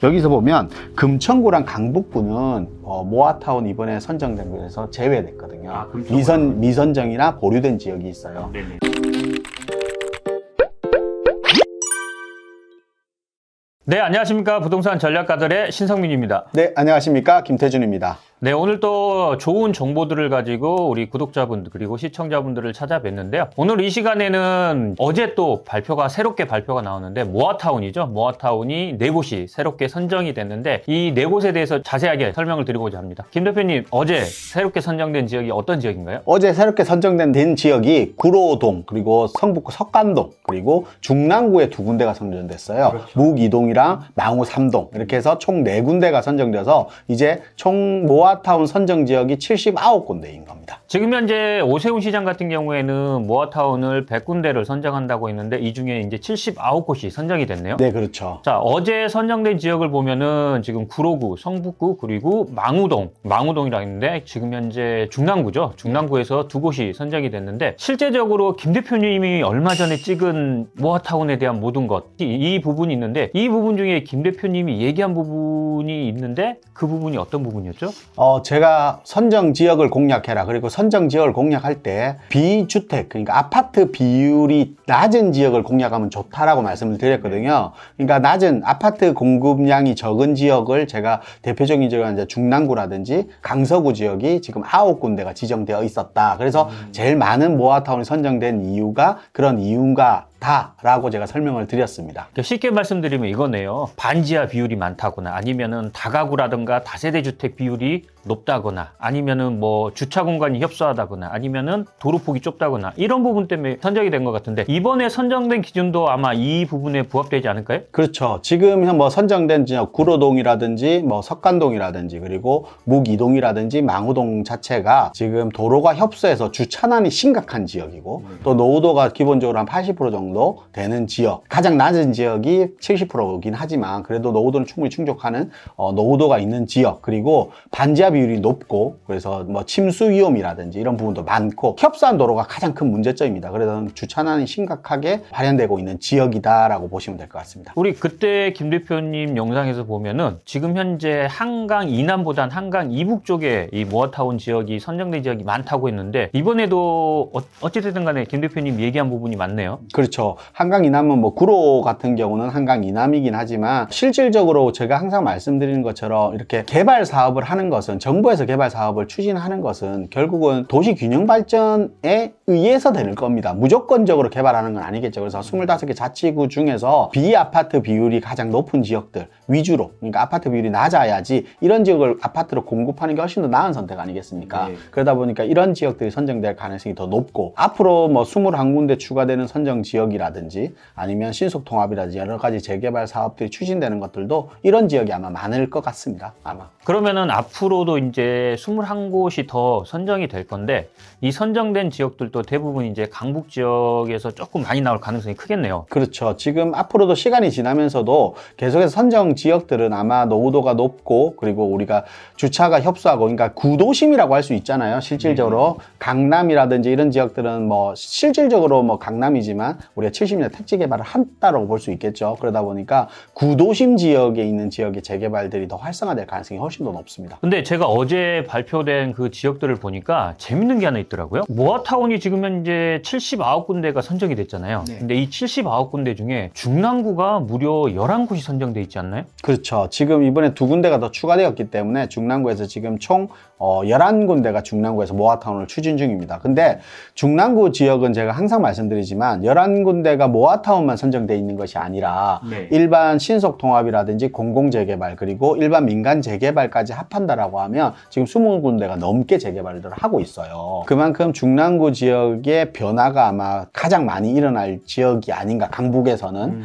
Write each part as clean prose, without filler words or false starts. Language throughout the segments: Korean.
여기서 보면 금천구랑 강북구는 모아타운 이번에 선정된 거에서 제외됐거든요. 미선정이나 보류된 지역이 있어요. 네네. 네, 안녕하십니까. 부동산 전략가들의 신성민입니다. 네, 안녕하십니까. 김태준입니다. 네, 오늘 또 좋은 정보들을 가지고 우리 구독자분들 그리고 시청자분들을 찾아뵀는데요. 오늘 이 시간에는 어제 또 새롭게 발표가 나오는데 모아타운이죠. 모아타운이 4곳이 새롭게 선정이 됐는데 이 4곳에 대해서 자세하게 설명을 드리고자 합니다. 김 대표님, 어제 새롭게 선정된 지역이 어떤 지역인가요? 어제 새롭게 선정된 지역이 구로동, 그리고 성북구 석간동, 그리고 중랑구에 2군데가 선정됐어요. 그렇죠. 묵2동이랑 망우 3동 이렇게 해서 총 4군데가 선정돼서 이제 총 모아타운 선정 지역이 79군데인 겁니다. 지금 현재 오세훈 시장 같은 경우에는 모아타운을 100군데를 선정한다고 했는데 이 중에 이제 79곳이 선정이 됐네요. 네, 그렇죠. 자, 어제 선정된 지역을 보면은 지금 구로구, 성북구, 그리고 망우동이라고 했는데 지금 현재 중랑구죠. 중랑구에서 2곳이 선정이 됐는데 실제적으로 김 대표님이 얼마 전에 찍은 모아타운에 대한 모든 것, 이 부분이 있는데 이 부분 중에 김 대표님이 얘기한 부분이 있는데 그 부분이 어떤 부분이었죠? 제가 선정 지역을 공략해라. 그리고 선정 지역을 공략할 때 비주택, 그러니까 아파트 비율이 낮은 지역을 공략하면 좋다라고 말씀을 드렸거든요. 그러니까 낮은 아파트 공급량이 적은 지역을 제가 대표적인 지역은 이제 중랑구라든지 강서구 지역이 지금 9군데가 지정되어 있었다. 그래서 제일 많은 모아타운이 선정된 이유가 그런 이유가 다라고 제가 설명을 드렸습니다. 쉽게 말씀드리면 이거네요. 반지하 비율이 많다거나 아니면은 다가구라든가 다세대 주택 비율이 높다거나 아니면은 뭐 주차 공간이 협소하다거나 아니면은 도로폭이 좁다거나 이런 부분 때문에 선정이 된 것 같은데 이번에 선정된 기준도 아마 이 부분에 부합되지 않을까요? 그렇죠. 지금 뭐 선정된 지역 구로동이라든지 뭐 석간동이라든지 그리고 묵2동이라든지 망우동 자체가 지금 도로가 협소해서 주차난이 심각한 지역이고 또 노후도가 기본적으로 한 80% 정도 되는 지역, 가장 낮은 지역이 70%이긴 하지만 그래도 노후도는 충분히 충족하는 노후도가 있는 지역, 그리고 반지하 비율이 높고 그래서 뭐 침수 위험이라든지 이런 부분도 많고 협소한 도로가 가장 큰 문제점입니다. 그래서 주차난이 심각하게 발현되고 있는 지역이다라고 보시면 될 것 같습니다. 우리 그때 김 대표님 영상에서 보면은 지금 현재 한강 이남보단 한강 이북 쪽에 이 모아타운 지역이 선정된 지역이 많다고 했는데 이번에도 어찌됐든 간에 김 대표님 얘기한 부분이 많네요. 그렇죠. 한강 이남은 뭐 구로 같은 경우는 한강 이남이긴 하지만 실질적으로 제가 항상 말씀드리는 것처럼 이렇게 개발 사업을 하는 것은 정부에서 개발 사업을 추진하는 것은 결국은 도시 균형 발전에 의해서 되는 겁니다. 무조건적으로 개발하는 건 아니겠죠. 그래서 25개 자치구 중에서 비아파트 비율이 가장 높은 지역들 위주로, 그러니까 아파트 비율이 낮아야지 이런 지역을 아파트로 공급하는 게 훨씬 더 나은 선택 아니겠습니까? 네. 그러다 보니까 이런 지역들이 선정될 가능성이 더 높고 앞으로 뭐 21군데 추가되는 선정 지역이라든지 아니면 신속통합이라든지 여러 가지 재개발 사업들이 추진되는 것들도 이런 지역이 아마 많을 것 같습니다. 아마. 그러면은 앞으로도 이제 21곳이 더 선정이 될 건데 이 선정된 지역들도 대부분 이제 강북 지역에서 조금 많이 나올 가능성이 크겠네요. 그렇죠. 지금 앞으로도 시간이 지나면서도 계속해서 선정 지역들은 아마 노후도가 높고 그리고 우리가 주차가 협소하고 그러니까 구도심이라고 할 수 있잖아요. 실질적으로 강남이라든지 이런 지역들은 뭐 실질적으로 뭐 강남이지만 우리가 70년 택지 개발을 한다고 볼 수 있겠죠. 그러다 보니까 구도심 지역에 있는 지역의 재개발들이 더 활성화될 가능성이 훨씬 더 높습니다. 근데 제가 어제 발표된 그 지역들을 보니까 재밌는 게 하나 있더라고요. 모아타운이 지금 현재 79군데가 선정이 됐잖아요. 네. 근데 이 79군데 중에 중랑구가 무려 11곳이 선정돼 있지 않나요? 그렇죠. 지금 이번에 2군데가 더 추가되었기 때문에 중랑구에서 지금 총 11군데가 중랑구에서 모아타운을 추진 중입니다. 근데 중랑구 지역은 제가 항상 말씀드리지만 11군데가 모아타운만 선정되어 있는 것이 아니라 네. 일반 신속통합이라든지 공공재개발 그리고 일반 민간 재개발까지 합한다라고 하면 지금 20군데가 넘게 재개발을 하고 있어요. 그만큼 중랑구 지역의 변화가 아마 가장 많이 일어날 지역이 아닌가, 강북에서는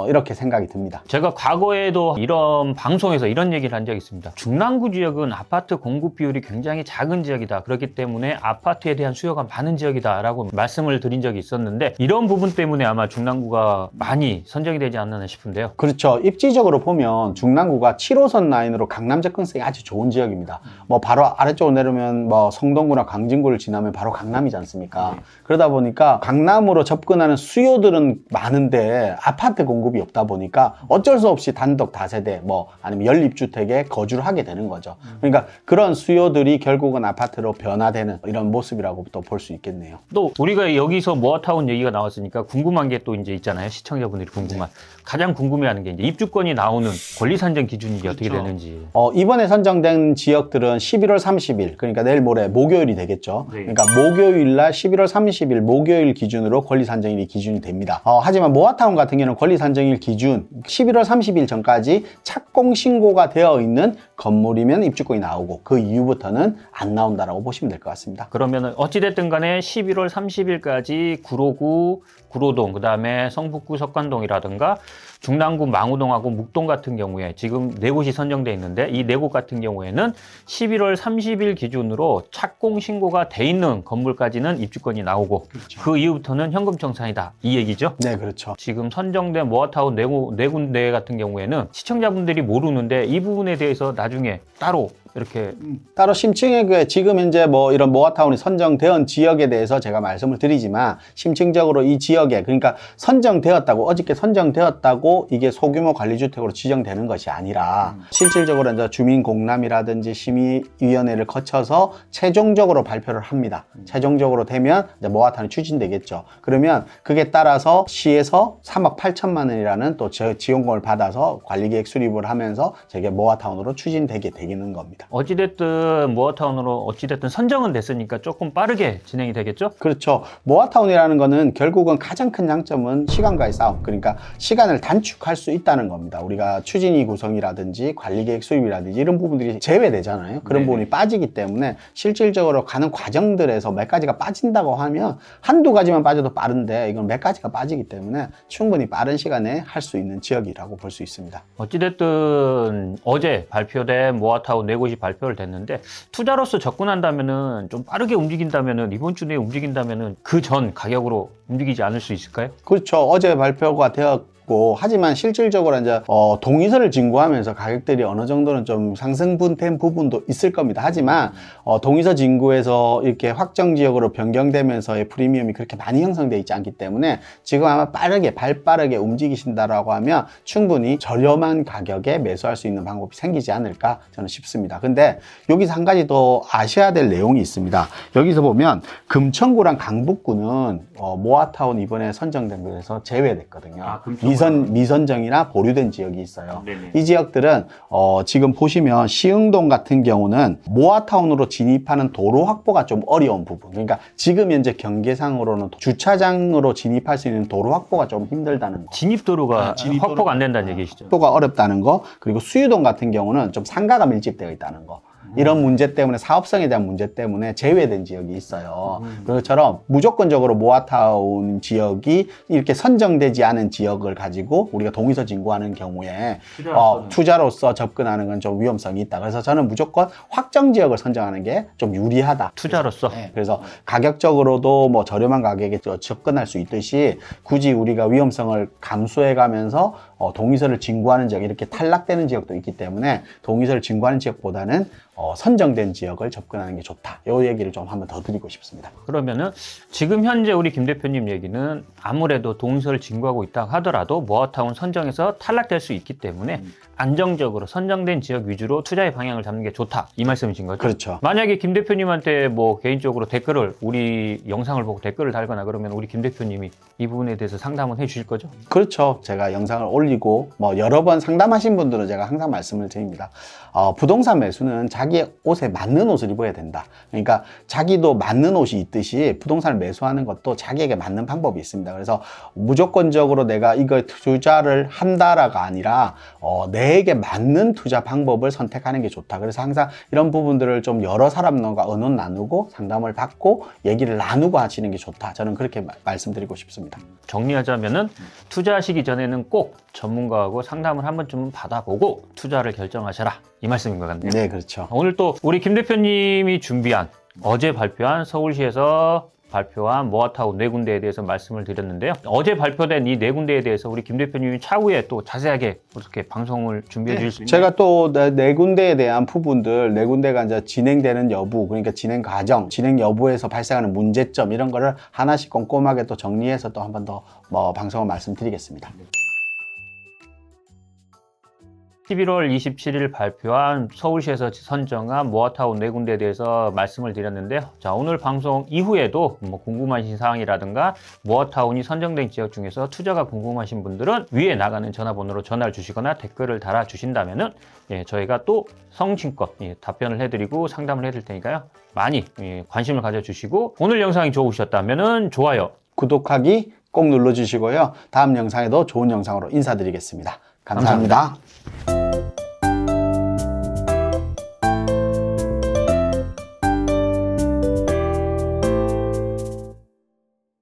이렇게 생각이 듭니다. 제가 과거에도 이런 방송에서 이런 얘기를 한 적이 있습니다. 중랑구 지역은 아파트 공급 비율이 굉장히 작은 지역이다. 그렇기 때문에 아파트에 대한 수요가 많은 지역이다 라고 말씀을 드린 적이 있었는데 이런 부분 때문에 아마 중랑구가 많이 선정이 되지 않나 싶은데요. 그렇죠. 입지적으로 보면 중랑구가 7호선 라인으로 강남 접근성이 아주 좋은 지역입니다. 뭐 바로 아래쪽으로 내려오면 뭐 성동구나 광진구를 지나면 바로 강남이지 않습니까? 그러다 보니까 강남으로 접근하는 수요들은 많은데 아파트 공급이 없다 보니까 어쩔 수 없이 단독 다세대 뭐 아니면 연립주택에 거주를 하게 되는 거죠. 그러니까 그런 수요들이 결국은 아파트로 변화되는 이런 모습이라고 또 볼 수 있겠네요. 또 우리가 여기서 모아타운 얘기가 나왔으니까 궁금한 게 또 이제 있잖아요. 시청자분들이 궁금한. 가장 궁금해하는 게 이제 입주권이 나오는 권리 산정 기준이 어떻게 되는지. 이번에 선정된 지역들은 11월 30일, 그러니까 내일 모레 목요일이 되겠죠. 네. 그러니까 목요일 날 11월 30일 목요일 기준으로 권리 산정일이 기준이 됩니다. 하지만 모아타운 같은 경우는 권리 산정일 기준 11월 30일 전까지 착공 신고가 되어 있는 건물이면 입주권이 나오고 그 이후부터는 안 나온다라고 보시면 될 것 같습니다. 그러면은 어찌됐든 간에 11월 30일까지 구로구, 구로동, 그 다음에 성북구 석관동이라든가 중랑구 망우동하고 묵동 같은 경우에 지금 네 곳이 선정돼 있는데 이 네 곳 같은 경우에는 11월 30일 기준으로 착공 신고가 돼 있는 건물까지는 입주권이 나오고 그 이후부터는 현금 청산이다 이 얘기죠? 네, 그렇죠. 지금 선정된 모아타운 네 군데 같은 경우에는 시청자분들이 모르는데 이 부분에 대해서 나중에 따로 이렇게 따로 심층에 지금 현재 뭐 이런 모아타운이 선정된 지역에 대해서 제가 말씀을 드리지만 심층적으로 이 지역에 그러니까 선정되었다고 어저께 선정되었다고 이게 소규모 관리주택으로 지정되는 것이 아니라 실질적으로 이제 주민공람이라든지 심의위원회를 거쳐서 최종적으로 발표를 합니다. 최종적으로 되면 이제 모아타운이 추진되겠죠. 그러면 그게 따라서 시에서 3억 8천만 원이라는 또 지원금을 받아서 관리계획 수립을 하면서 저게 모아타운으로 추진되게 되는 겁니다. 어찌됐든 모아타운으로 어찌됐든 선정은 됐으니까 조금 빠르게 진행이 되겠죠? 그렇죠. 모아타운이라는 거는 결국은 가장 큰 장점은 시간과의 싸움. 그러니까 시간을 단축할 수 있다는 겁니다. 우리가 추진위 구성이라든지 관리계획 수립이라든지 이런 부분들이 제외되잖아요. 그런 네네. 부분이 빠지기 때문에 실질적으로 가는 과정들에서 몇 가지가 빠진다고 하면 한두 가지만 빠져도 빠른데 이건 몇 가지가 빠지기 때문에 충분히 빠른 시간에 할 수 있는 지역이라고 볼 수 있습니다. 어찌됐든 어제 발표된 모아타운 네 곳이 발표를 됐는데 투자로서 접근한다면은 좀 빠르게 움직인다면은 이번 주 내에 움직인다면은 그 전 가격으로 움직이지 않을 수 있을까요? 그렇죠. 어제 발표가 되었고 하지만 실질적으로 이제 동의서를 진구하면서 가격들이 어느 정도는 좀 상승된 부분도 있을 겁니다. 하지만 동의서 진구에서 이렇게 확정 지역으로 변경되면서의 프리미엄이 그렇게 많이 형성되어 있지 않기 때문에 지금 아마 빠르게 발빠르게 움직이신다라고 하면 충분히 저렴한 가격에 매수할 수 있는 방법이 생기지 않을까 저는 싶습니다. 근데 여기서 한 가지 더 아셔야 될 내용이 있습니다. 여기서 보면 금천구랑 강북구는 모아타운 이번에 선정된 곳에서 제외됐거든요. 미선정이나 보류된 지역이 있어요. 네네. 이 지역들은 지금 보시면 시흥동 같은 경우는 모아타운으로 진입하는 도로 확보가 좀 어려운 부분. 그러니까 지금 현재 경계상으로는 주차장으로 진입할 수 있는 도로 확보가 좀 힘들다는 거. 진입도로가 확보가 안 된다는 얘기시죠? 확보가 어렵다는 거. 그리고 수유동 같은 경우는 좀 상가가 밀집되어 있다는 거. 이런 문제 때문에 사업성에 대한 문제 때문에 제외된 지역이 있어요. 그것처럼 무조건적으로 모아타운 지역이 이렇게 선정되지 않은 지역을 가지고 우리가 동의서 진구하는 경우에 투자로서 접근하는 건 좀 위험성이 있다. 그래서 저는 무조건 확정 지역을 선정하는 게 좀 유리하다. 투자로서? 네. 그래서 가격적으로도 뭐 저렴한 가격에 접근할 수 있듯이 굳이 우리가 위험성을 감수해 가면서 동의서를 진구하는 지역, 이렇게 탈락되는 지역도 있기 때문에 동의서를 진구하는 지역보다는 선정된 지역을 접근하는 게 좋다. 이 얘기를 좀 한번 더 드리고 싶습니다. 그러면은 지금 현재 우리 김 대표님 얘기는 아무래도 동의서를 진구하고 있다 하더라도 모아타운 선정에서 탈락될 수 있기 때문에 안정적으로 선정된 지역 위주로 투자의 방향을 잡는 게 좋다 이 말씀이신 거죠? 그렇죠. 만약에 김 대표님한테 뭐 개인적으로 댓글을 우리 영상을 보고 댓글을 달거나 그러면 우리 김 대표님이 이 부분에 대해서 상담은 해 주실 거죠? 그렇죠. 제가 영상을 올리고 뭐 여러 번 상담하신 분들은 제가 항상 말씀을 드립니다. 부동산 매수는 자기 옷에 맞는 옷을 입어야 된다. 그러니까 자기도 맞는 옷이 있듯이 부동산을 매수하는 것도 자기에게 맞는 방법이 있습니다. 그래서 무조건적으로 내가 이거 투자를 한다라가 아니라 내게 맞는 투자 방법을 선택하는 게 좋다. 그래서 항상 이런 부분들을 좀 여러 사람과 의논 나누고 상담을 받고 얘기를 나누고 하시는 게 좋다. 저는 그렇게 말씀드리고 싶습니다. 정리하자면은 투자하시기 전에는 꼭 전문가하고 상담을 한 번쯤 받아보고 투자를 결정하셔라 이 말씀인 것 같네요. 네, 그렇죠. 오늘 또 우리 김 대표님이 준비한 어제 발표한 서울시에서 발표한 모아타운 네 군데에 대해서 말씀을 드렸는데요. 어제 발표된 이 네 군데에 대해서 우리 김 대표님이 차후에 또 자세하게 이렇게 방송을 준비해 주실 수 있나요? 제가 또 네 군데에 대한 부분들, 네 군데가 이제 진행되는 여부, 그러니까 진행 과정, 진행 여부에서 발생하는 문제점 이런 거를 하나씩 꼼꼼하게 또 정리해서 또 한 번 더 방송을 말씀드리겠습니다. 11월 27일 발표한 서울시에서 선정한 모아타운 4군데에 대해서 말씀을 드렸는데요. 자, 오늘 방송 이후에도 뭐 궁금하신 사항이라든가 모아타운이 선정된 지역 중에서 투자가 궁금하신 분들은 위에 나가는 전화번호로 전화를 주시거나 댓글을 달아주신다면은 저희가 또 성심껏 답변을 해드리고 상담을 해드릴 테니까요. 많이 관심을 가져주시고 오늘 영상이 좋으셨다면은 좋아요, 구독하기 꼭 눌러주시고요. 다음 영상에도 좋은 영상으로 인사드리겠습니다. 감사합니다.